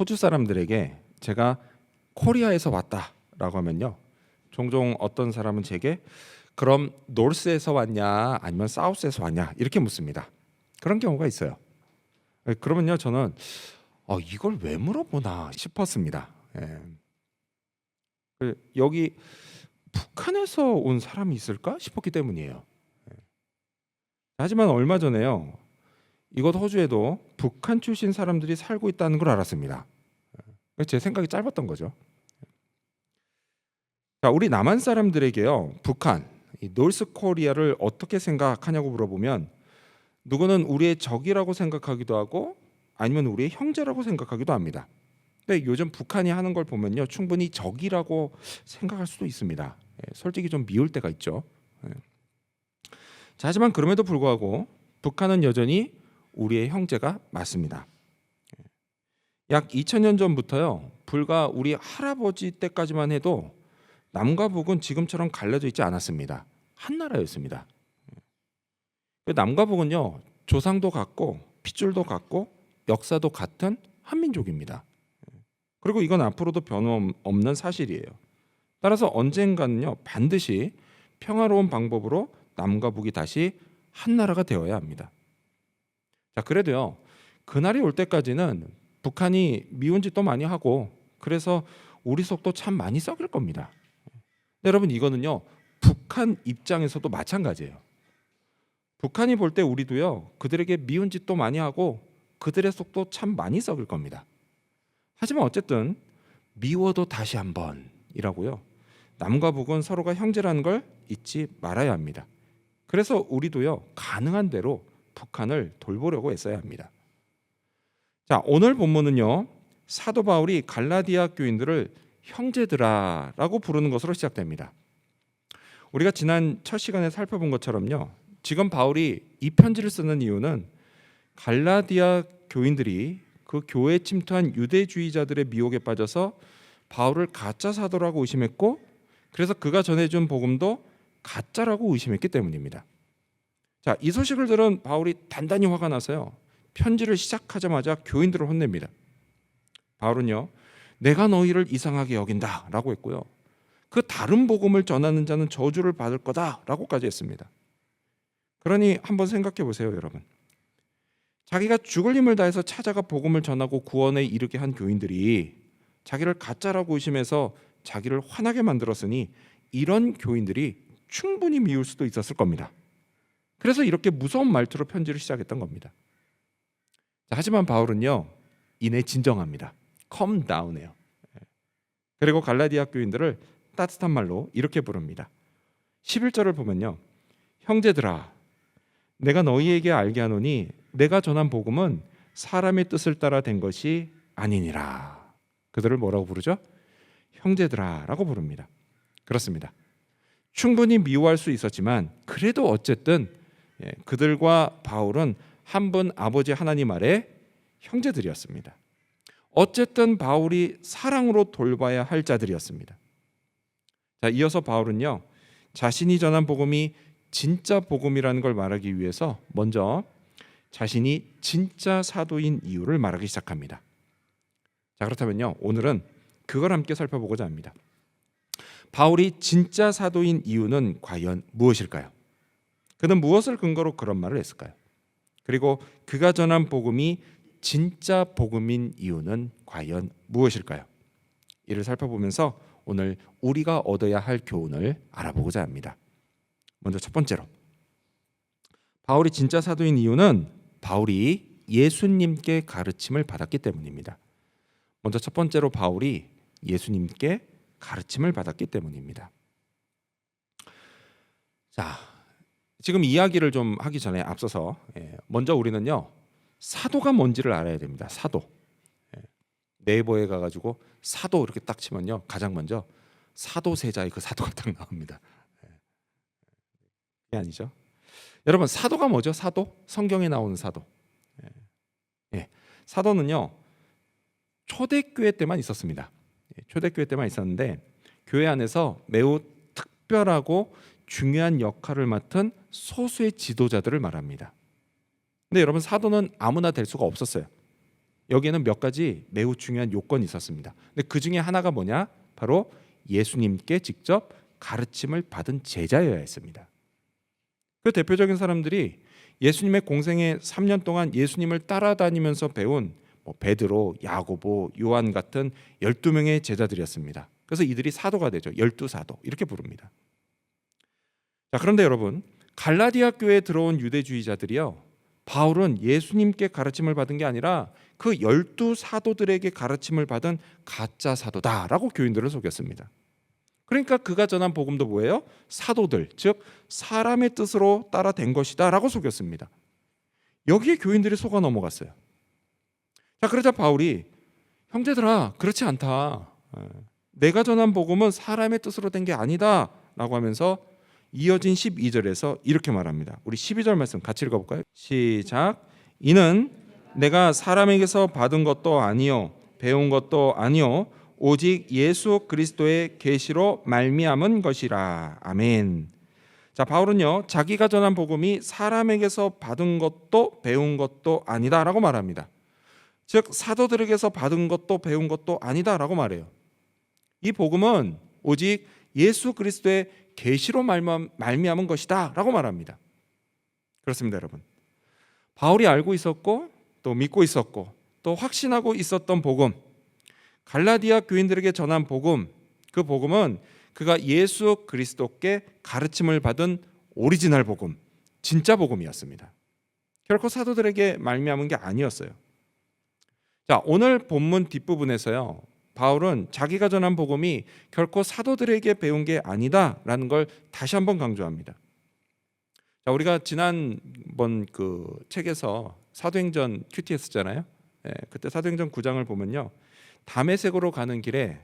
호주 사람들에게 제가 코리아에서 왔다라고 하면요, 종종 어떤 사람은 제게 그럼 노스에서 왔냐 아니면 사우스에서 왔냐 이렇게 묻습니다. 그런 경우가 있어요. 그러면요 저는 이걸 왜 물어보나 싶었습니다. 여기 북한에서 온 사람이 있을까 싶었기 때문이에요. 하지만 얼마 전에요, 이곳 호주에도 북한 출신 사람들이 살고 있다는 걸 알았습니다. 제 생각이 짧았던 거죠. 자, 우리 남한 사람들에게요, 북한, 이 노스 코리아를 어떻게 생각하냐고 물어보면 누구는 우리의 적이라고 생각하기도 하고 아니면 우리의 형제라고 생각하기도 합니다. 근데 요즘 북한이 하는 걸 보면요, 충분히 적이라고 생각할 수도 있습니다. 솔직히 좀 미울 때가 있죠. 자, 하지만 그럼에도 불구하고 북한은 여전히 우리의 형제가 맞습니다. 약 2000년 전부터요, 불과 우리 할아버지 때까지만 해도 남과 북은 지금처럼 갈려져 있지 않았습니다. 한 나라였습니다. 남과 북은요, 조상도 같고 핏줄도 같고 역사도 같은 한민족입니다. 그리고 이건 앞으로도 변함없는 사실이에요. 따라서 언젠가는요, 반드시 평화로운 방법으로 남과 북이 다시 한 나라가 되어야 합니다. 자, 그래도요, 그날이 올 때까지는 북한이 미운 짓도 많이 하고 그래서 우리 속도 참 많이 썩일 겁니다. 여러분, 이거는요, 북한 입장에서도 마찬가지예요. 북한이 볼 때 우리도요, 그들에게 미운 짓도 많이 하고 그들의 속도 참 많이 썩일 겁니다. 하지만 어쨌든 미워도 다시 한번이라고요, 남과 북은 서로가 형제라는 걸 잊지 말아야 합니다. 그래서 우리도요, 가능한 대로 북한을 돌보려고 애써야 합니다. 자, 오늘 본문은요, 사도 바울이 갈라디아 교인들을 형제들아라고 부르는 것으로 시작됩니다. 우리가 지난 첫 시간에 살펴본 것처럼요, 지금 바울이 이 편지를 쓰는 이유는 갈라디아 교인들이 그 교회에 침투한 유대주의자들의 미혹에 빠져서 바울을 가짜 사도라고 의심했고 그래서 그가 전해준 복음도 가짜라고 의심했기 때문입니다. 자, 이 소식을 들은 바울이 단단히 화가 나서요, 편지를 시작하자마자 교인들을 혼냅니다. 바울은요, 내가 너희를 이상하게 여긴다라고 했고요, 그 다른 복음을 전하는 자는 저주를 받을 거다라고까지 했습니다. 그러니 한번 생각해 보세요, 여러분. 자기가 죽을 힘을 다해서 찾아가 복음을 전하고 구원에 이르게 한 교인들이 자기를 가짜라고 의심해서 자기를 화나게 만들었으니 이런 교인들이 충분히 미울 수도 있었을 겁니다. 그래서 이렇게 무서운 말투로 편지를 시작했던 겁니다. 자, 하지만 바울은요, 이내 진정합니다. calm down해요. 그리고 갈라디아 교인들을 따뜻한 말로 이렇게 부릅니다. 11절을 보면요, 형제들아, 내가 너희에게 알게 하노니 내가 전한 복음은 사람의 뜻을 따라 된 것이 아니니라. 그들을 뭐라고 부르죠? 형제들아라고 부릅니다. 그렇습니다. 충분히 미워할 수 있었지만 그래도 어쨌든 그들과 바울은 한 분 아버지 하나님 아래 형제들이었습니다. 어쨌든 바울이 사랑으로 돌봐야 할 자들이었습니다. 자, 이어서 바울은요, 자신이 전한 복음이 진짜 복음이라는 걸 말하기 위해서 먼저 자신이 진짜 사도인 이유를 말하기 시작합니다. 자, 그렇다면요, 오늘은 그걸 함께 살펴보고자 합니다. 바울이 진짜 사도인 이유는 과연 무엇일까요? 그는 무엇을 근거로 그런 말을 했을까요? 그리고 그가 전한 복음이 진짜 복음인 이유는 과연 무엇일까요? 이를 살펴보면서 오늘 우리가 얻어야 할 교훈을 알아보고자 합니다. 먼저 첫 번째로, 바울이 진짜 사도인 이유는 바울이 예수님께 가르침을 받았기 때문입니다. 먼저 첫 번째로 바울이 예수님께 가르침을 받았기 때문입니다. 자, 지금 이야기를 좀 하기 전에 앞서서 먼저 우리는요, 사도가 뭔지를 알아야 됩니다. 사도. 네이버에 가가지고 사도 이렇게 딱 치면요, 가장 먼저 사도세자의 그 사도가 딱 나옵니다. 그게 아니죠. 여러분, 사도가 뭐죠? 사도? 성경에 나오는 사도. 사도는요, 초대교회 때만 있었습니다. 초대교회 때만 있었는데 교회 안에서 매우 특별하고 중요한 역할을 맡은 소수의 지도자들을 말합니다. 근데 여러분, 사도는 아무나 될 수가 없었어요. 여기에는 몇 가지 매우 중요한 요건이 있었습니다. 근데 그 중에 하나가 뭐냐? 바로 예수님께 직접 가르침을 받은 제자여야 했습니다. 그 대표적인 사람들이 예수님의 공생의 3년 동안 예수님을 따라다니면서 배운 베드로, 야고보, 요한 같은 12명의 제자들이었습니다. 그래서 이들이 사도가 되죠. 12사도 이렇게 부릅니다. 자, 그런데 여러분, 갈라디아 교회에 들어온 유대주의자들이요, 바울은 예수님께 가르침을 받은 게 아니라 그 12사도들에게 가르침을 받은 가짜 사도다라고 교인들을 속였습니다. 그러니까 그가 전한 복음도 뭐예요? 사도들, 즉 사람의 뜻으로 따라 된 것이다 라고 속였습니다. 여기에 교인들이 속아 넘어갔어요. 자, 그러자 바울이 형제들아, 그렇지 않다. 내가 전한 복음은 사람의 뜻으로 된 게 아니다 라고 하면서 이어진 12절에서 이렇게 말합니다. 우리 12절 말씀 같이 읽어볼까요? 시작. 이는 내가 사람에게서 받은 것도 아니요 배운 것도 아니요 오직 예수 그리스도의 계시로 말미암은 것이라. 아멘. 자, 바울은요, 자기가 전한 복음이 사람에게서 받은 것도 배운 것도 아니다라고 말합니다. 즉 사도들에게서 받은 것도 배운 것도 아니다라고 말해요. 이 복음은 오직 예수 그리스도의 계시로 말미암은 것이다라고 말합니다. 그렇습니다, 여러분. 바울이 알고 있었고 또 믿고 있었고 또 확신하고 있었던 복음, 갈라디아 교인들에게 전한 복음, 그 복음은 그가 예수 그리스도께 가르침을 받은 오리지널 복음, 진짜 복음이었습니다. 결코 사도들에게 말미암은 게 아니었어요. 자, 오늘 본문 뒷부분에서요, 바울은 자기가 전한 복음이 결코 사도들에게 배운 게 아니다라는 걸 다시 한번 강조합니다. 자, 우리가 지난번 그 책에서 사도행전 큐티 했었잖아요. 그때 사도행전 9장을 보면요, 다메섹으로 가는 길에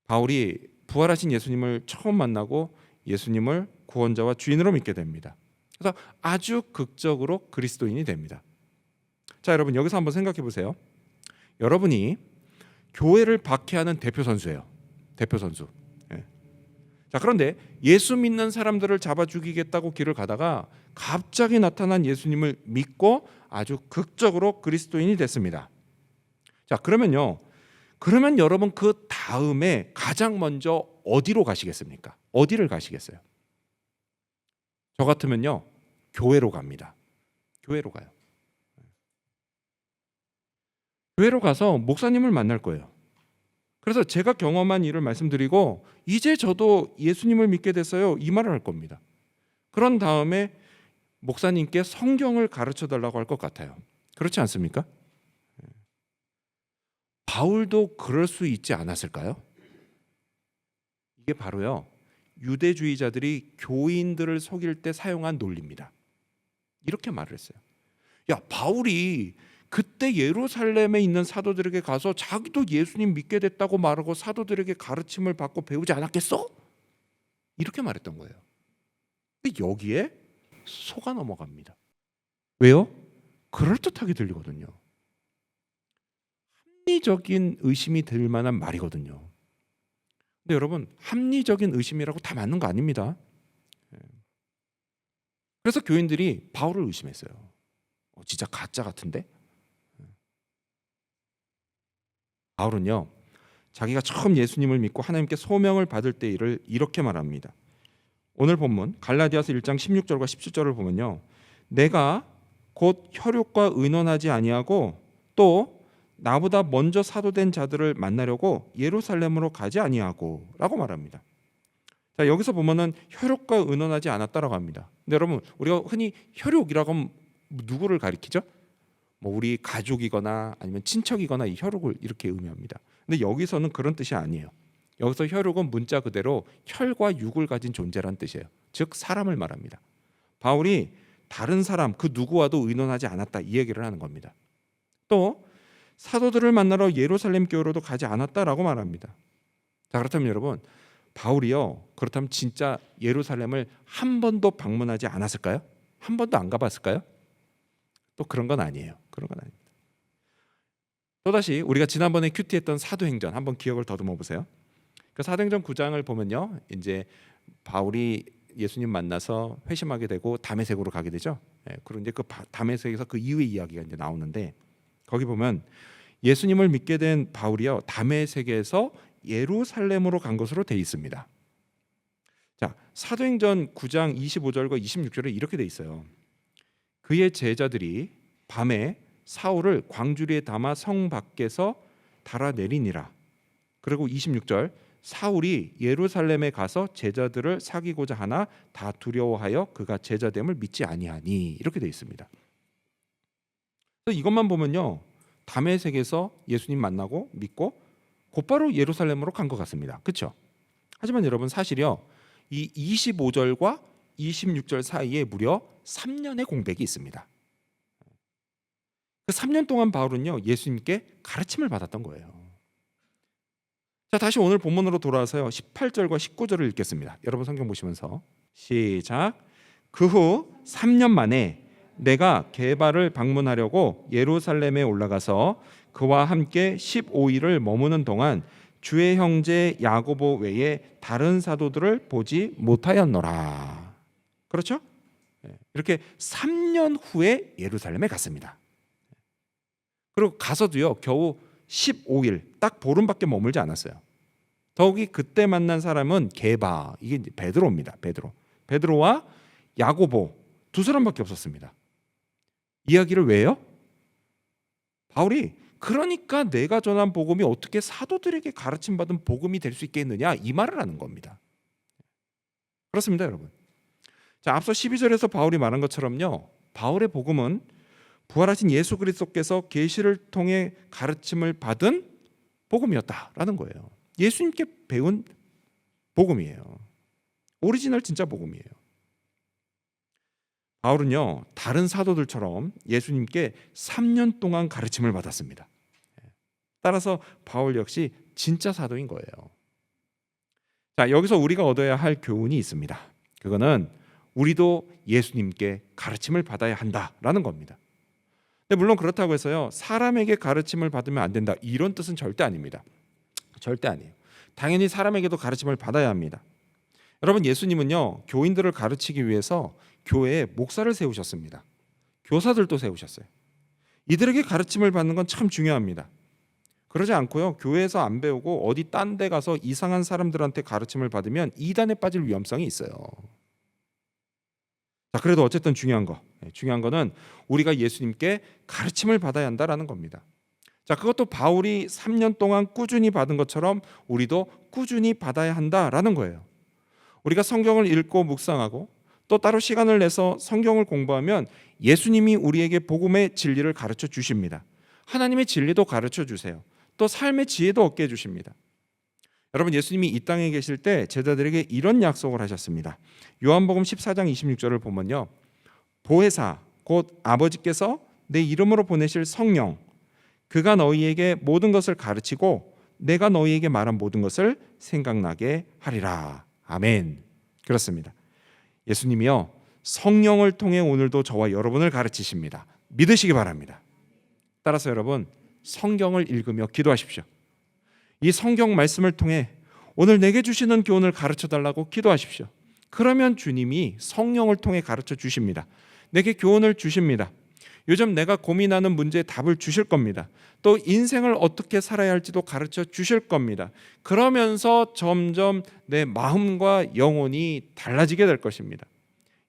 바울이 부활하신 예수님을 처음 만나고 예수님을 구원자와 주인으로 믿게 됩니다. 그래서 아주 극적으로 그리스도인이 됩니다. 자, 여러분 여기서 한번 생각해 보세요. 여러분이 교회를 박해하는 대표 선수예요. 대표 선수. 자, 그런데 예수 믿는 사람들을 잡아 죽이겠다고 길을 가다가 갑자기 나타난 예수님을 믿고 아주 극적으로 그리스도인이 됐습니다. 자, 그러면 여러분 그 다음에 가장 먼저 어디로 가시겠습니까? 어디를 가시겠어요? 저 같으면요, 교회로 갑니다. 교회로 가요. 교회로 가서 목사님을 만날 거예요. 그래서 제가 경험한 일을 말씀드리고 이제 저도 예수님을 믿게 됐어요, 이 말을 할 겁니다. 그런 다음에 목사님께 성경을 가르쳐 달라고 할 것 같아요. 그렇지 않습니까? 바울도 그럴 수 있지 않았을까요? 이게 바로요, 유대주의자들이 교인들을 속일 때 사용한 논리입니다. 이렇게 말을 했어요. 야, 바울이 그때 예루살렘에 있는 사도들에게 가서 자기도 예수님 믿게 됐다고 말하고 사도들에게 가르침을 받고 배우지 않았겠어? 이렇게 말했던 거예요. 근데 여기에 속아 넘어갑니다. 왜요? 그럴듯하게 들리거든요. 합리적인 의심이 들 만한 말이거든요. 근데 여러분, 합리적인 의심이라고 다 맞는 거 아닙니다. 그래서 교인들이 바울을 의심했어요. 진짜 가짜 같은데? 바울은요, 자기가 처음 예수님을 믿고 하나님께 소명을 받을 때 일을 이렇게 말합니다. 오늘 본문 갈라디아서 1장 16절과 17절을 보면요, 내가 곧 혈육과 의논하지 아니하고 또 나보다 먼저 사도된 자들을 만나려고 예루살렘으로 가지 아니하고 라고 말합니다. 자, 여기서 보면은 혈육과 의논하지 않았다라고 합니다. 근데 여러분, 우리가 흔히 혈육이라고 하면 누구를 가리키죠? 우리 가족이거나 아니면 친척이거나 이 혈육을 이렇게 의미합니다. 근데 여기서는 그런 뜻이 아니에요. 여기서 혈육은 문자 그대로 혈과 육을 가진 존재라는 뜻이에요. 즉 사람을 말합니다. 바울이 다른 사람 그 누구와도 의논하지 않았다, 이 얘기를 하는 겁니다. 또 사도들을 만나러 예루살렘 교회로도 가지 않았다라고 말합니다. 자, 그렇다면 여러분, 바울이요, 그렇다면 진짜 예루살렘을 한 번도 방문하지 않았을까요? 한 번도 안 가봤을까요? 또 그런 건 아니에요. 그런 건 아닙니다. 또다시 우리가 지난번에 큐티했던 사도행전 한번 기억을 더듬어 보세요. 그 사도행전 9장을 보면요, 이제 바울이 예수님 만나서 회심하게 되고 다메섹으로 가게 되죠. 그리고 이제 그 다메섹에서 그 이후의 이야기가 이제 나오는데, 거기 보면 예수님을 믿게 된 바울이요, 다메섹에서 예루살렘으로 간 것으로 돼 있습니다. 자, 사도행전 9장 25절과 26절에 이렇게 돼 있어요. 그의 제자들이 밤에 사울을 광주리에 담아 성 밖에서 달아내리니라. 그리고 26절, 사울이 예루살렘에 가서 제자들을 사귀고자 하나 다 두려워하여 그가 제자됨을 믿지 아니하니, 이렇게 돼 있습니다. 그래서 이것만 보면요, 다메섹에서 예수님 만나고 믿고 곧바로 예루살렘으로 간 것 같습니다. 그렇죠? 하지만 여러분, 사실이요, 이 25절과 26절 사이에 무려 3년의 공백이 있습니다. 그 3년 동안 바울은요, 예수님께 가르침을 받았던 거예요. 자, 다시 오늘 본문으로 돌아와서요, 18절과 19절을 읽겠습니다. 여러분 성경 보시면서 시작. 그 후 3년 만에 내가 게바를 방문하려고 예루살렘에 올라가서 그와 함께 15일을 머무는 동안 주의 형제 야고보 외에 다른 사도들을 보지 못하였노라. 그렇죠? 이렇게 3년 후에 예루살렘에 갔습니다. 그리고 가서도요, 겨우 15일, 딱 보름밖에 머물지 않았어요. 더욱이 그때 만난 사람은 게바, 이게 베드로입니다. 베드로와 야고보 두 사람밖에 없었습니다. 이야기를 왜요? 바울이 그러니까 내가 전한 복음이 어떻게 사도들에게 가르침받은 복음이 될 수 있겠느냐, 이 말을 하는 겁니다. 그렇습니다, 여러분. 자, 앞서 12절에서 바울이 말한 것처럼요, 바울의 복음은 부활하신 예수 그리스도께서 계시를 통해 가르침을 받은 복음이었다라는 거예요. 예수님께 배운 복음이에요. 오리지널 진짜 복음이에요. 바울은요, 다른 사도들처럼 예수님께 3년 동안 가르침을 받았습니다. 따라서 바울 역시 진짜 사도인 거예요. 자, 여기서 우리가 얻어야 할 교훈이 있습니다. 그거는 우리도 예수님께 가르침을 받아야 한다라는 겁니다. 근데 물론 그렇다고 해서요, 사람에게 가르침을 받으면 안 된다, 이런 뜻은 절대 아닙니다. 절대 아니에요. 당연히 사람에게도 가르침을 받아야 합니다. 여러분, 예수님은요, 교인들을 가르치기 위해서 교회에 목사를 세우셨습니다. 교사들도 세우셨어요. 이들에게 가르침을 받는 건 참 중요합니다. 그러지 않고요, 교회에서 안 배우고 어디 딴 데 가서 이상한 사람들한테 가르침을 받으면 이단에 빠질 위험성이 있어요. 자, 그래도 어쨌든 중요한 거는 우리가 예수님께 가르침을 받아야 한다라는 겁니다. 자, 그것도 바울이 3년 동안 꾸준히 받은 것처럼 우리도 꾸준히 받아야 한다라는 거예요. 우리가 성경을 읽고 묵상하고 또 따로 시간을 내서 성경을 공부하면 예수님이 우리에게 복음의 진리를 가르쳐 주십니다. 하나님의 진리도 가르쳐 주세요. 또 삶의 지혜도 얻게 해주십니다. 여러분, 예수님이 이 땅에 계실 때 제자들에게 이런 약속을 하셨습니다. 요한복음 14장 26절을 보면요, 보혜사 곧 아버지께서 내 이름으로 보내실 성령, 그가 너희에게 모든 것을 가르치고 내가 너희에게 말한 모든 것을 생각나게 하리라. 아멘. 그렇습니다. 예수님이요, 성령을 통해 오늘도 저와 여러분을 가르치십니다. 믿으시기 바랍니다. 따라서 여러분, 성경을 읽으며 기도하십시오. 이 성경 말씀을 통해 오늘 내게 주시는 교훈을 가르쳐 달라고 기도하십시오. 그러면 주님이 성령을 통해 가르쳐 주십니다. 내게 교훈을 주십니다. 요즘 내가 고민하는 문제에 답을 주실 겁니다. 또 인생을 어떻게 살아야 할지도 가르쳐 주실 겁니다. 그러면서 점점 내 마음과 영혼이 달라지게 될 것입니다.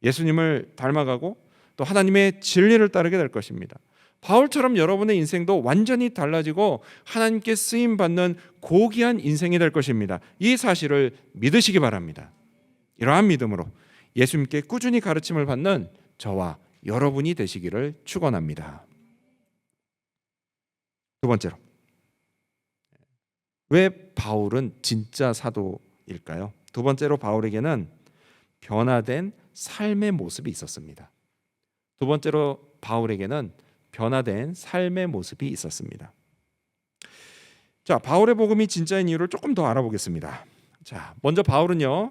예수님을 닮아가고 또 하나님의 진리를 따르게 될 것입니다. 바울처럼 여러분의 인생도 완전히 달라지고 하나님께 쓰임받는 고귀한 인생이 될 것입니다. 이 사실을 믿으시기 바랍니다. 이러한 믿음으로 예수님께 꾸준히 가르침을 받는 저와 여러분이 되시기를 축원합니다. 두 번째로, 왜 바울은 진짜 사도일까요? 두 번째로, 바울에게는 변화된 삶의 모습이 있었습니다. 두 번째로, 바울에게는 변화된 삶의 모습이 있었습니다. 자, 바울의 복음이 진짜인 이유를 조금 더 알아보겠습니다. 자, 먼저 바울은요,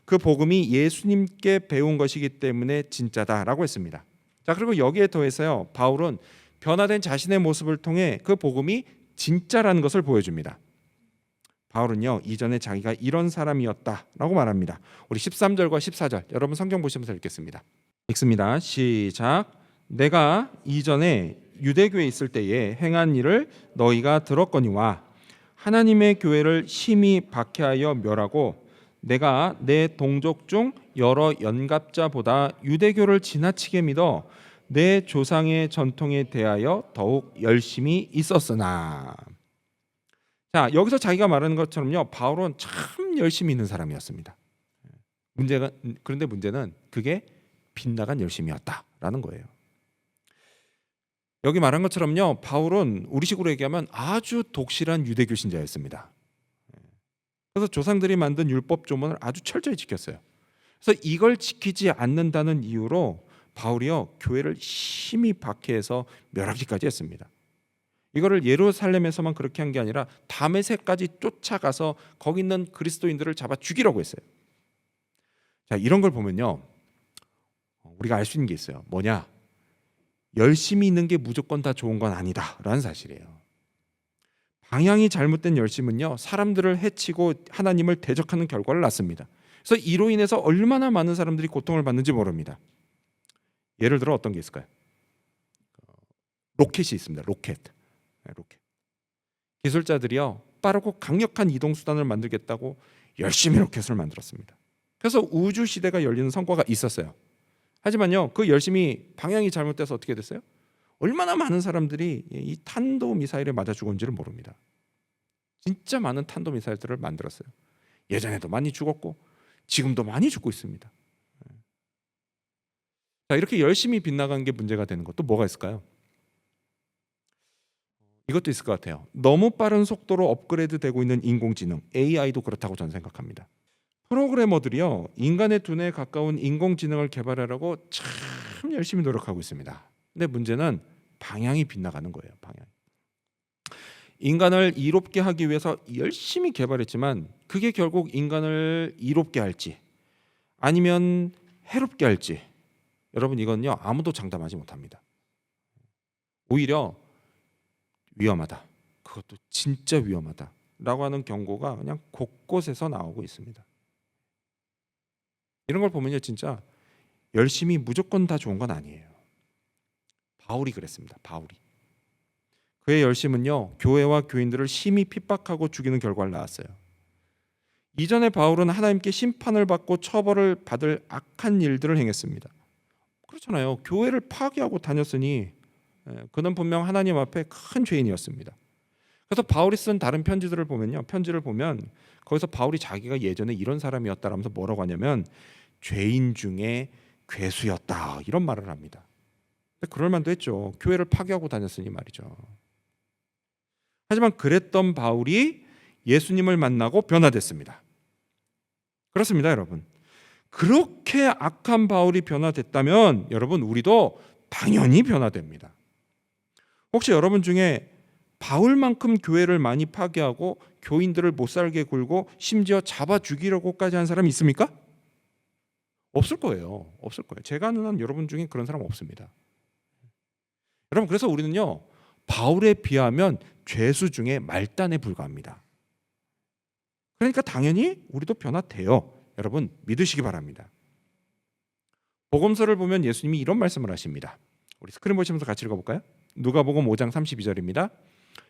그 복음이 예수님께 배운 것이기 때문에 진짜다라고 했습니다. 자, 그리고 여기에 더해서요, 바울은 변화된 자신의 모습을 통해 그 복음이 진짜라는 것을 보여줍니다. 바울은요, 이전에 자기가 이런 사람이었다라고 말합니다. 우리 13절과 14절 여러분 성경 보시면서 읽겠습니다. 읽습니다. 시작. 내가 이전에 유대교에 있을 때에 행한 일을 너희가 들었거니와 하나님의 교회를 심히 박해하여 멸하고 내가 내 동족 중 여러 연갑자보다 유대교를 지나치게 믿어 내 조상의 전통에 대하여 더욱 열심히 있었으나. 자, 여기서 자기가 말하는 것처럼요, 바울은 참 열심히 있는 사람이었습니다. 그런데 문제는 그게 빗나간 열심이었다라는 거예요. 여기 말한 것처럼요, 바울은 우리식으로 얘기하면 아주 독실한 유대교 신자였습니다. 그래서 조상들이 만든 율법 조문을 아주 철저히 지켰어요. 그래서 이걸 지키지 않는다는 이유로 바울이요, 교회를 심히 박해해서 멸하기까지 했습니다. 이거를 예루살렘에서만 그렇게 한 게 아니라 다메섹까지 쫓아가서 거기 있는 그리스도인들을 잡아 죽이려고 했어요. 자, 이런 걸 보면요, 우리가 알 수 있는 게 있어요. 뭐냐? 열심히 있는 게 무조건 다 좋은 건 아니다라는 사실이에요. 방향이 잘못된 열심은요, 사람들을 해치고 하나님을 대적하는 결과를 낳습니다. 그래서 이로 인해서 얼마나 많은 사람들이 고통을 받는지 모릅니다. 예를 들어 어떤 게 있을까요? 로켓이 있습니다. 로켓. 기술자들이요, 빠르고 강력한 이동 수단을 만들겠다고 열심히 로켓을 만들었습니다. 그래서 우주 시대가 열리는 성과가 있었어요. 하지만요, 그 열심히 방향이 잘못돼서 어떻게 됐어요? 얼마나 많은 사람들이 이 탄도 미사일에 맞아 죽은지를 모릅니다. 진짜 많은 탄도 미사일들을 만들었어요. 예전에도 많이 죽었고 지금도 많이 죽고 있습니다. 자, 이렇게 열심히 빗나간 게 문제가 되는 것도 뭐가 있을까요? 이것도 있을 것 같아요. 너무 빠른 속도로 업그레이드되고 있는 인공지능, AI도 그렇다고 저는 생각합니다. 프로그래머들이요, 인간의 두뇌에 가까운 인공지능을 개발하려고 참 열심히 노력하고 있습니다. 근데 문제는 방향이 빗나가는 거예요. 방향. 인간을 이롭게 하기 위해서 열심히 개발했지만 그게 결국 인간을 이롭게 할지 아니면 해롭게 할지, 여러분 이건요, 아무도 장담하지 못합니다. 오히려 위험하다, 그것도 진짜 위험하다 라고 하는 경고가 그냥 곳곳에서 나오고 있습니다. 이런 걸 보면요, 진짜 열심히 무조건 다 좋은 건 아니에요. 바울이 그랬습니다. 바울이. 그의 열심은요, 교회와 교인들을 심히 핍박하고 죽이는 결과를 낳았어요. 이전에 바울은 하나님께 심판을 받고 처벌을 받을 악한 일들을 행했습니다. 그렇잖아요. 교회를 파괴하고 다녔으니 그는 분명 하나님 앞에 큰 죄인이었습니다. 그래서 바울이 쓴 다른 편지를 보면 거기서 바울이 자기가 예전에 이런 사람이었다라면서 뭐라고 하냐면 죄인 중에 괴수였다, 이런 말을 합니다. 그럴 만도 했죠. 교회를 파괴하고 다녔으니 말이죠. 하지만 그랬던 바울이 예수님을 만나고 변화됐습니다. 그렇습니다, 여러분. 그렇게 악한 바울이 변화됐다면 여러분, 우리도 당연히 변화됩니다. 혹시 여러분 중에 바울만큼 교회를 많이 파괴하고 교인들을 못 살게 굴고 심지어 잡아 죽이려고까지 한 사람이 있습니까? 없을 거예요. 없을 거예요. 제가 아는 한 여러분 중에 그런 사람 없습니다. 여러분, 그래서 우리는요, 바울에 비하면 죄수 중에 말단에 불과합니다. 그러니까 당연히 우리도 변화돼요. 여러분 믿으시기 바랍니다. 복음서를 보면 예수님이 이런 말씀을 하십니다. 우리 스크린 보시면서 같이 읽어볼까요? 누가복음 5장 32절입니다.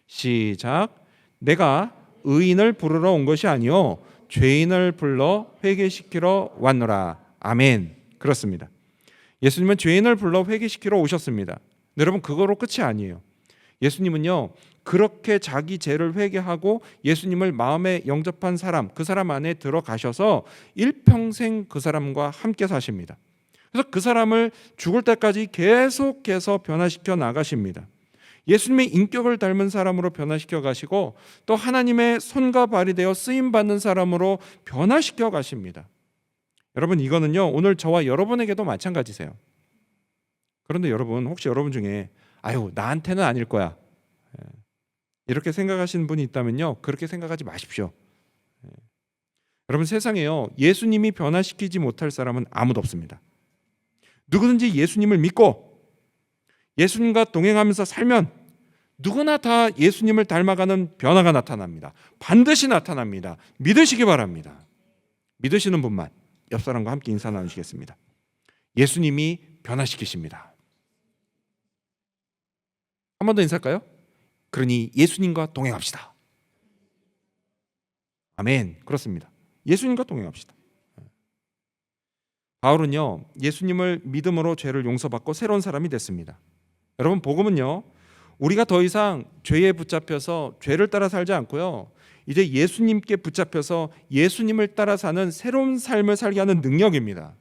시작. 내가 의인을 부르러 온 것이 아니요 죄인을 불러 회개시키러 왔노라. 아멘. 그렇습니다. 예수님은 죄인을 불러 회개시키러 오셨습니다. 여러분, 그거로 끝이 아니에요. 예수님은요, 그렇게 자기 죄를 회개하고 예수님을 마음에 영접한 사람, 그 사람 안에 들어가셔서 일평생 그 사람과 함께 사십니다. 그래서 그 사람을 죽을 때까지 계속해서 변화시켜 나가십니다. 예수님의 인격을 닮은 사람으로 변화시켜 가시고 또 하나님의 손과 발이 되어 쓰임 받는 사람으로 변화시켜 가십니다. 여러분, 이거는요, 오늘 저와 여러분에게도 마찬가지세요. 그런데 여러분, 혹시 여러분 중에 아유, 나한테는 아닐 거야, 이렇게 생각하시는 분이 있다면요, 그렇게 생각하지 마십시오. 여러분, 세상에요, 예수님이 변화시키지 못할 사람은 아무도 없습니다. 누구든지 예수님을 믿고 예수님과 동행하면서 살면 누구나 다 예수님을 닮아가는 변화가 나타납니다. 반드시 나타납니다. 믿으시기 바랍니다. 믿으시는 분만 옆 사람과 함께 인사 나누시겠습니다. 예수님이 변화시키십니다. 한 번 더 인사할까요? 그러니 예수님과 동행합시다. 아멘. 그렇습니다. 예수님과 동행합시다. 바울은요, 예수님을 믿음으로 죄를 용서받고 새로운 사람이 됐습니다. 여러분, 복음은요, 우리가 더 이상 죄에 붙잡혀서 죄를 따라 살지 않고요, 이제 예수님께 붙잡혀서 예수님을 따라 사는 새로운 삶을 살게 하는 능력입니다.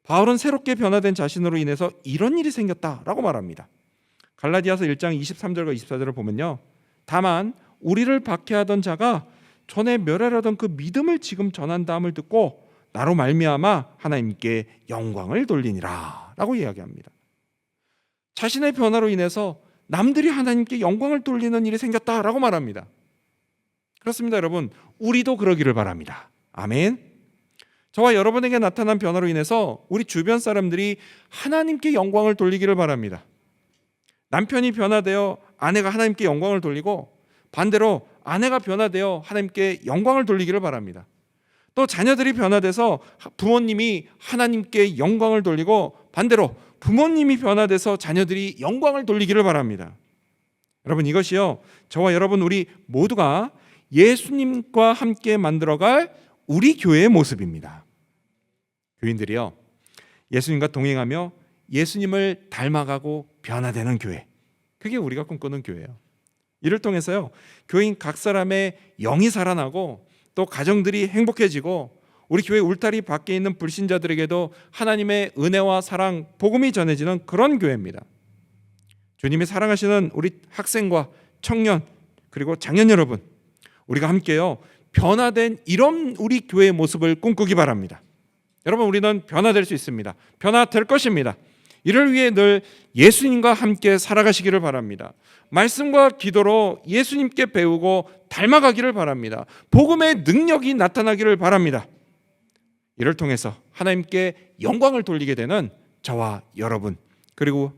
바울은 새롭게 변화된 자신으로 인해서 이런 일이 생겼다라고 말합니다. 갈라디아서 1장 23절과 24절을 보면요, 다만 우리를 박해하던 자가 전에 멸하려던 그 믿음을 지금 전한다함을 듣고 나로 말미암아 하나님께 영광을 돌리니라 라고 이야기합니다. 자신의 변화로 인해서 남들이 하나님께 영광을 돌리는 일이 생겼다라고 말합니다. 그렇습니다, 여러분. 우리도 그러기를 바랍니다. 아멘. 저와 여러분에게 나타난 변화로 인해서 우리 주변 사람들이 하나님께 영광을 돌리기를 바랍니다. 남편이 변화되어 아내가 하나님께 영광을 돌리고, 반대로 아내가 변화되어 하나님께 영광을 돌리기를 바랍니다. 또 자녀들이 변화돼서 부모님이 하나님께 영광을 돌리고, 반대로 부모님이 변화돼서 자녀들이 영광을 돌리기를 바랍니다. 여러분, 이것이요, 저와 여러분 우리 모두가 예수님과 함께 만들어갈 우리 교회의 모습입니다. 교인들이요, 예수님과 동행하며 예수님을 닮아가고 변화되는 교회, 그게 우리가 꿈꾸는 교회예요. 이를 통해서요, 교인 각 사람의 영이 살아나고 또 가정들이 행복해지고 우리 교회 울타리 밖에 있는 불신자들에게도 하나님의 은혜와 사랑, 복음이 전해지는 그런 교회입니다. 주님이 사랑하시는 우리 학생과 청년 그리고 장년 여러분, 우리가 함께요 변화된 이런 우리 교회의 모습을 꿈꾸기 바랍니다. 여러분, 우리는 변화될 수 있습니다. 변화될 것입니다. 이를 위해 늘 예수님과 함께 살아가시기를 바랍니다. 말씀과 기도로 예수님께 배우고 닮아가기를 바랍니다. 복음의 능력이 나타나기를 바랍니다. 이를 통해서 하나님께 영광을 돌리게 되는 저와 여러분, 그리고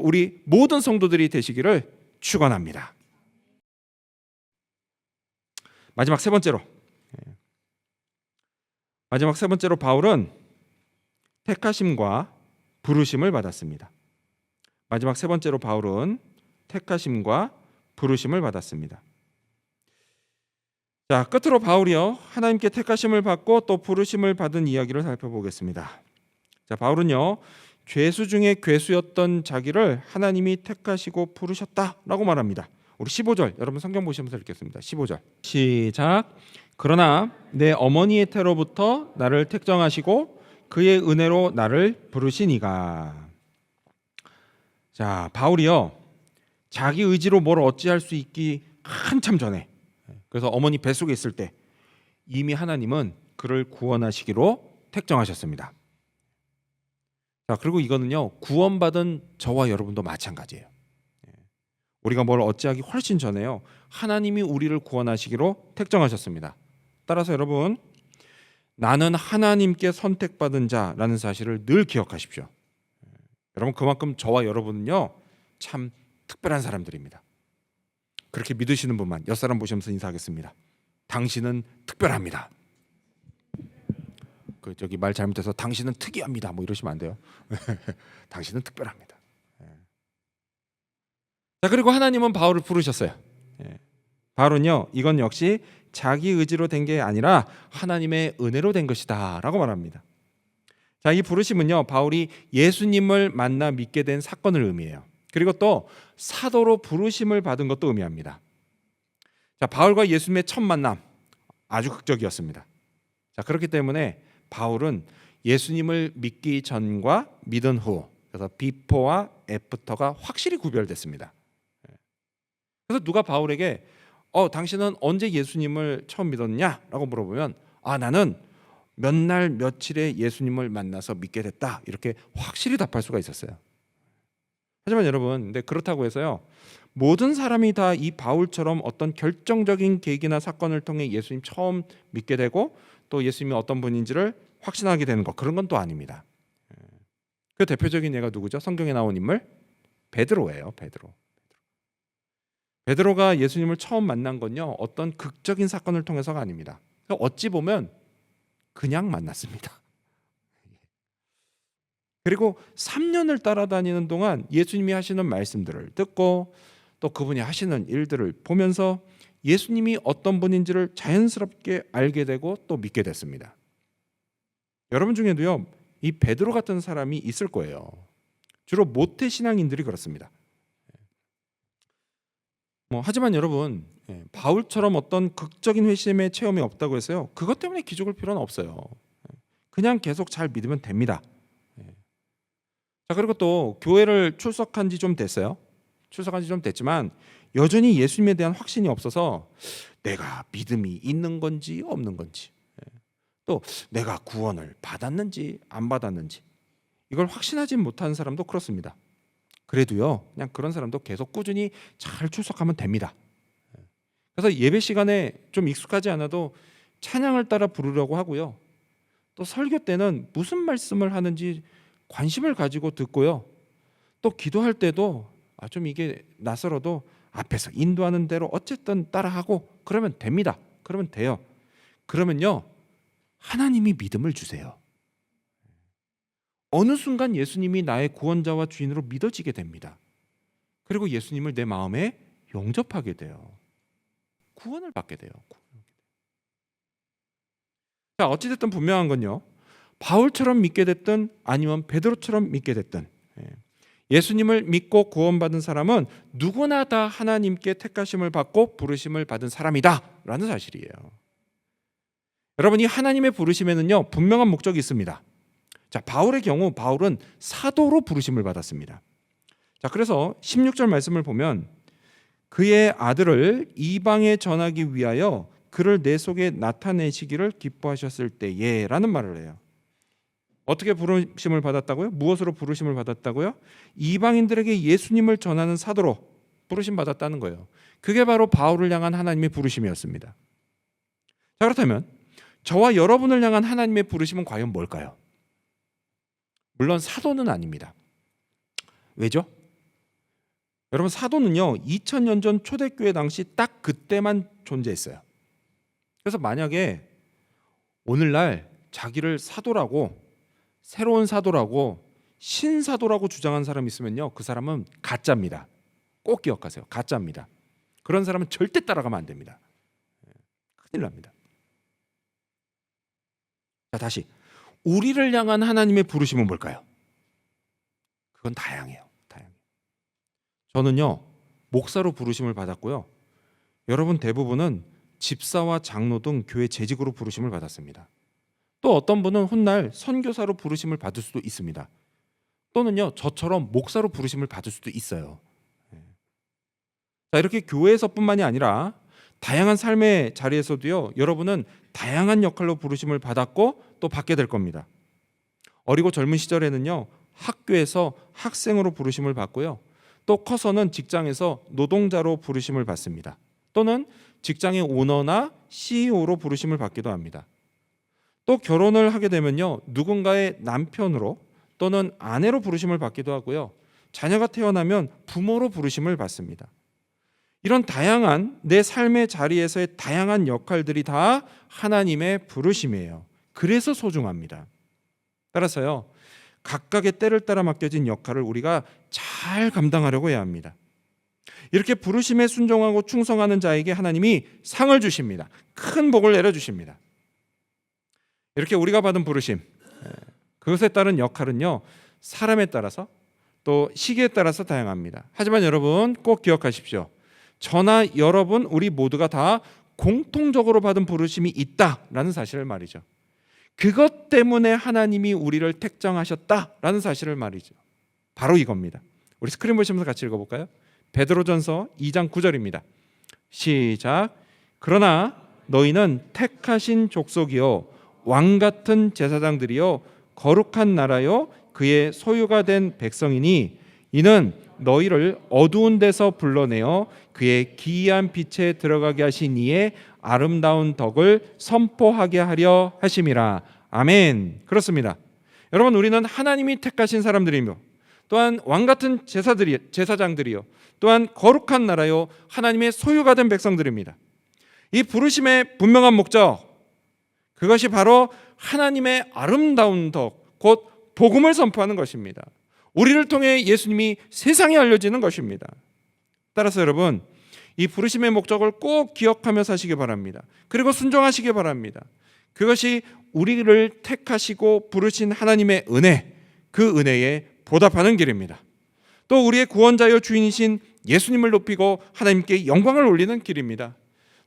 우리 모든 성도들이 되시기를 축원합니다. 마지막 세 번째로 바울은 택하심과 부르심을 받았습니다. 마지막 세 번째로 바울은 택하심과 부르심을 받았습니다. 자, 끝으로 바울이요 하나님께 택하심을 받고 또 부르심을 받은 이야기를 살펴보겠습니다. 자, 바울은요 죄수 중에 괴수였던 자기를 하나님이 택하시고 부르셨다라고 말합니다. 우리 15절 여러분 성경 보시면서 읽겠습니다. 15절 시작. 그러나 내 어머니의 태로부터 나를 택정하시고 그의 은혜로 나를 부르시니가. 자, 바울이요 자기 의지로 뭘 어찌할 수 있기 한참 전에, 그래서 어머니 뱃속에 있을 때 이미 하나님은 그를 구원하시기로 택정하셨습니다. 자, 그리고 이거는요 구원받은 저와 여러분도 마찬가지예요. 우리가 뭘 어찌하기 훨씬 전에요 하나님이 우리를 구원하시기로 택정하셨습니다. 따라서 여러분, 나는 하나님께 선택받은 자라는 사실을 늘 기억하십시오. 여러분, 그만큼 저와 여러분은요 참 특별한 사람들입니다. 그렇게 믿으시는 분만 옆사람 보시면서 인사하겠습니다. 당신은 특별합니다. 저기 말 잘못해서 당신은 특이합니다 뭐 이러시면 안 돼요. 당신은 특별합니다. 자, 그리고 하나님은 바울을 부르셨어요. 바울은요 이건 역시 자기 의지로 된 게 아니라 하나님의 은혜로 된 것이다 라고 말합니다. 자, 이 부르심은요 바울이 예수님을 만나 믿게 된 사건을 의미해요. 그리고 또 사도로 부르심을 받은 것도 의미합니다. 자, 바울과 예수님의 첫 만남 아주 극적이었습니다. 자, 그렇기 때문에 바울은 예수님을 믿기 전과 믿은 후, 그래서 비포와 애프터가 확실히 구별됐습니다. 그래서 누가 바울에게 당신은 언제 예수님을 처음 믿었냐라고 물어보면 나는 몇 날 며칠에 예수님을 만나서 믿게 됐다, 이렇게 확실히 답할 수가 있었어요. 하지만 여러분, 근데 그렇다고 해서요 모든 사람이 다 이 바울처럼 어떤 결정적인 계기나 사건을 통해 예수님 처음 믿게 되고 또 예수님이 어떤 분인지를 확신하게 되는 것, 그런 건 또 아닙니다. 그 대표적인 예가 누구죠? 성경에 나온 인물 베드로예요. 베드로가 예수님을 처음 만난 건요 어떤 극적인 사건을 통해서가 아닙니다. 어찌 보면 그냥 만났습니다. 그리고 3년을 따라다니는 동안 예수님이 하시는 말씀들을 듣고 또 그분이 하시는 일들을 보면서 예수님이 어떤 분인지를 자연스럽게 알게 되고 또 믿게 됐습니다. 여러분 중에도요, 이 베드로 같은 사람이 있을 거예요. 주로 모태 신앙인들이 그렇습니다. 하지만 여러분, 바울처럼 어떤 극적인 회심의 체험이 없다고 해서요, 그것 때문에 기죽을 필요는 없어요. 그냥 계속 잘 믿으면 됩니다. 자, 그리고 또 교회를 출석한 지 좀 됐어요. 출석한 지 좀 됐지만 여전히 예수님에 대한 확신이 없어서 내가 믿음이 있는 건지 없는 건지, 또 내가 구원을 받았는지 안 받았는지 이걸 확신하지 못하는 사람도 그렇습니다. 그래도요, 그냥 그런 사람도 계속 꾸준히 잘 출석하면 됩니다. 그래서 예배 시간에 좀 익숙하지 않아도 찬양을 따라 부르려고 하고요, 또 설교 때는 무슨 말씀을 하는지 관심을 가지고 듣고요, 또 기도할 때도 좀 이게 낯설어도 앞에서 인도하는 대로 어쨌든 따라하고 그러면 됩니다. 그러면 돼요. 그러면요, 하나님이 믿음을 주세요. 어느 순간 예수님이 나의 구원자와 주인으로 믿어지게 됩니다. 그리고 예수님을 내 마음에 영접하게 돼요. 구원을 받게 돼요. 자, 어찌됐든 분명한 건요, 바울처럼 믿게 됐든 아니면 베드로처럼 믿게 됐든 예수님을 믿고 구원받은 사람은 누구나 다 하나님께 택하심을 받고 부르심을 받은 사람이다 라는 사실이에요. 여러분, 이 하나님의 부르심에는요, 분명한 목적이 있습니다. 자, 바울의 경우 바울은 사도로 부르심을 받았습니다. 자, 그래서 16절 말씀을 보면 그의 아들을 이방에 전하기 위하여 그를 내 속에 나타내시기를 기뻐하셨을 때에 라는 말을 해요. 어떻게 부르심을 받았다고요? 무엇으로 부르심을 받았다고요? 이방인들에게 예수님을 전하는 사도로 부르심 받았다는 거예요. 그게 바로 바울을 향한 하나님의 부르심이었습니다. 자, 그렇다면 저와 여러분을 향한 하나님의 부르심은 과연 뭘까요? 물론 사도는 아닙니다. 왜죠? 여러분, 사도는요 2000년 전 초대교회 당시 딱 그때만 존재했어요. 그래서 만약에 오늘날 자기를 사도라고, 새로운 사도라고, 신사도라고 주장한 사람이 있으면요, 그 사람은 가짜입니다. 꼭 기억하세요. 가짜입니다. 그런 사람은 절대 따라가면 안 됩니다. 큰일 납니다. 자, 다시 우리를 향한 하나님의 부르심은 뭘까요? 그건 다양해요. 저는요 목사로 부르심을 받았고요, 여러분 대부분은 집사와 장로 등 교회 재직으로 부르심을 받았습니다. 또 어떤 분은 훗날 선교사로 부르심을 받을 수도 있습니다. 또는요 저처럼 목사로 부르심을 받을 수도 있어요. 자, 이렇게 교회에서뿐만이 아니라 다양한 삶의 자리에서도요, 여러분은 다양한 역할로 부르심을 받았고 또 받게 될 겁니다. 어리고 젊은 시절에는요 학교에서 학생으로 부르심을 받고요, 또 커서는 직장에서 노동자로 부르심을 받습니다. 또는 직장의 오너나 CEO로 부르심을 받기도 합니다. 또 결혼을 하게 되면요 누군가의 남편으로 또는 아내로 부르심을 받기도 하고요, 자녀가 태어나면 부모로 부르심을 받습니다. 이런 다양한 내 삶의 자리에서의 다양한 역할들이 다 하나님의 부르심이에요. 그래서 소중합니다. 따라서요 각각의 때를 따라 맡겨진 역할을 우리가 잘 감당하려고 해야 합니다. 이렇게 부르심에 순종하고 충성하는 자에게 하나님이 상을 주십니다. 큰 복을 내려주십니다. 이렇게 우리가 받은 부르심, 그것에 따른 역할은요 사람에 따라서 또 시기에 따라서 다양합니다. 하지만 여러분 꼭 기억하십시오. 저나 여러분 우리 모두가 다 공통적으로 받은 부르심이 있다라는 사실을 말이죠. 그것 때문에 하나님이 우리를 택정하셨다라는 사실을 말이죠. 바로 이겁니다. 우리 스크린 보시면서 같이 읽어볼까요? 베드로전서 2장 9절입니다. 시작. 그러나 너희는 택하신 족속이요 왕같은 제사장들이요 거룩한 나라요 그의 소유가 된 백성이니 이는 너희를 어두운 데서 불러내어 그의 기이한 빛에 들어가게 하신 이의 아름다운 덕을 선포하게 하려 하심이라. 아멘. 그렇습니다. 여러분, 우리는 하나님이 택하신 사람들이며 또한 왕같은 제사장들이요 또한 거룩한 나라요 하나님의 소유가 된 백성들입니다. 이 부르심의 분명한 목적, 그것이 바로 하나님의 아름다운 덕, 곧 복음을 선포하는 것입니다. 우리를 통해 예수님이 세상에 알려지는 것입니다. 따라서 여러분, 이 부르심의 목적을 꼭 기억하며 사시기 바랍니다. 그리고 순종하시기 바랍니다. 그것이 우리를 택하시고 부르신 하나님의 은혜, 그 은혜에 보답하는 길입니다. 또 우리의 구원자여 주인이신 예수님을 높이고 하나님께 영광을 올리는 길입니다.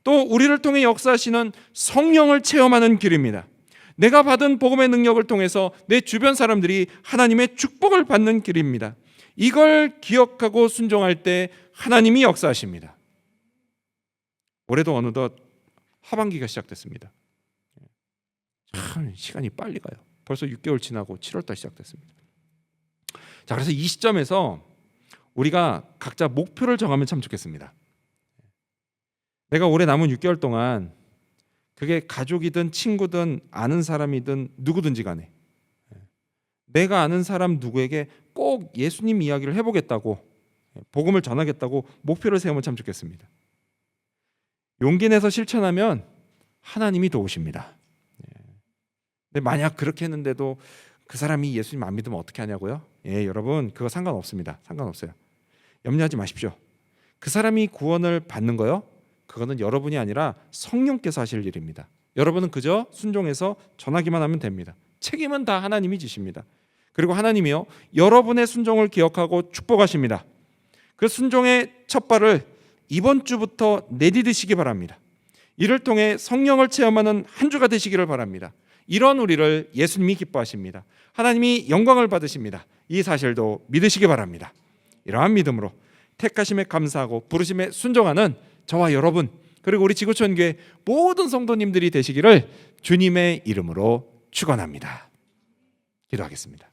또 우리를 통해 역사하시는 성령을 체험하는 길입니다. 내가 받은 복음의 능력을 통해서 내 주변 사람들이 하나님의 축복을 받는 길입니다. 이걸 기억하고 순종할 때 하나님이 역사하십니다. 올해도 어느덧 하반기가 시작됐습니다. 참 시간이 빨리 가요. 벌써 6개월 지나고 7월달 시작됐습니다. 자, 그래서 이 시점에서 우리가 각자 목표를 정하면 참 좋겠습니다. 내가 올해 남은 6개월 동안 그게 가족이든 친구든 아는 사람이든 누구든지 간에 내가 아는 사람 누구에게 꼭 예수님 이야기를 해보겠다고, 복음을 전하겠다고 목표를 세우면 참 좋겠습니다. 용기 내서 실천하면 하나님이 도우십니다. 근데 만약 그렇게 했는데도 그 사람이 예수님 안 믿으면 어떻게 하냐고요? 여러분, 그거 상관없습니다. 상관없어요. 염려하지 마십시오. 그 사람이 구원을 받는 거요, 그거는 여러분이 아니라 성령께서 하실 일입니다. 여러분은 그저 순종해서 전하기만 하면 됩니다. 책임은 다 하나님이 지십니다. 그리고 하나님이요, 여러분의 순종을 기억하고 축복하십니다. 그 순종의 첫 발을 이번 주부터 내디디시기 바랍니다. 이를 통해 성령을 체험하는 한 주가 되시기를 바랍니다. 이런 우리를 예수님이 기뻐하십니다. 하나님이 영광을 받으십니다. 이 사실도 믿으시기 바랍니다. 이러한 믿음으로 택하심에 감사하고 부르심에 순종하는 저와 여러분, 그리고 우리 지구촌교회 모든 성도님들이 되시기를 주님의 이름으로 축원합니다. 기도하겠습니다.